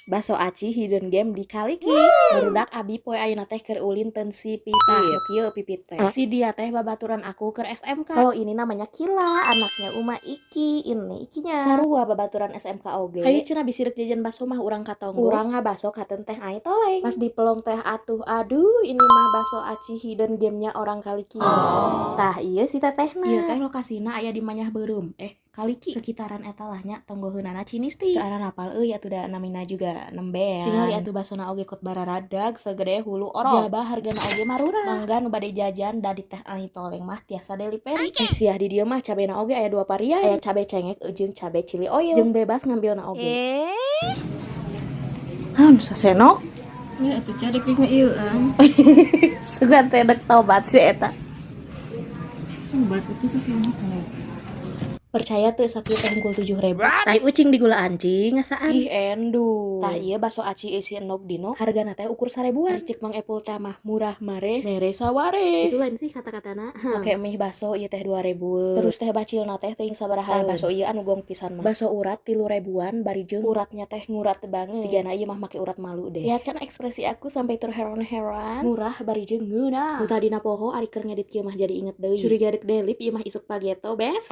Baso aci hidden game di Kaliki. Barudak abi poe ayeuna teh keur ulin teun si Pipit. Nu kieu Pipit teh. Si dia teh babaturan aku ke SMK. Kalau ini namanya Kila, anaknya Uma Iki. Ini ikinya. Sarua babaturan SMK oge. Hayu cenah bisi rek jajan baso mah urang katonggo. Urang ngabaso katen teh ai toleng. Pas dipelong teh atuh aduh ini mah baso aci hidden game-nya orang Kaliki. Tah ieu si tetehna. Ieu teh lokasina aya di Manyah Beureum. Kaliki sekitaran eta lah nya tonggoheunana Cinisti. Teu arah rapal euy atuh da namina juga nembean. Tinggal atuh basona oge kot bararadag segede hulu orok. Jaba hargana oge marurah. Mangga nu bade jajan da di teh ai toleng mah tiasa delivery. Siah di dieu mah cabena oge aya 2 varian. Aya cabe cengek jeung cabe cili oil. Jeung bebas ngambilna oge. Naon sasenok? Ya atuh cadek mah ieu Sugan teh dek tobat si eta. obat itu sakieu Percaya tuh sakieu teh unggul 7.000. Tai ucing di gula anjing ngasaan. Ih endu. Tah ieu baso aci isi endog dino hargana teh ukur 1000-an. Ari cek Mang Epul teh mah murah mere saware. Itu lain sih kata-katana. Make mie baso ieu teh 2000. Terus teh bacilna teh teuing sabaraha. Baso ieu anu gong pisan mah. Baso urat 3000-an bari jeung uratnya teh ngurat banget. Sigana ieu mah make urat malu deh. Lihat kan ekspresi aku sampai terheran-heran. Murah bari jeung ngeunah. Nu tadina poho ari keur ngedit kieu mah jadi inget deui. Curiga dek delip ieu mah isuk pageto bes.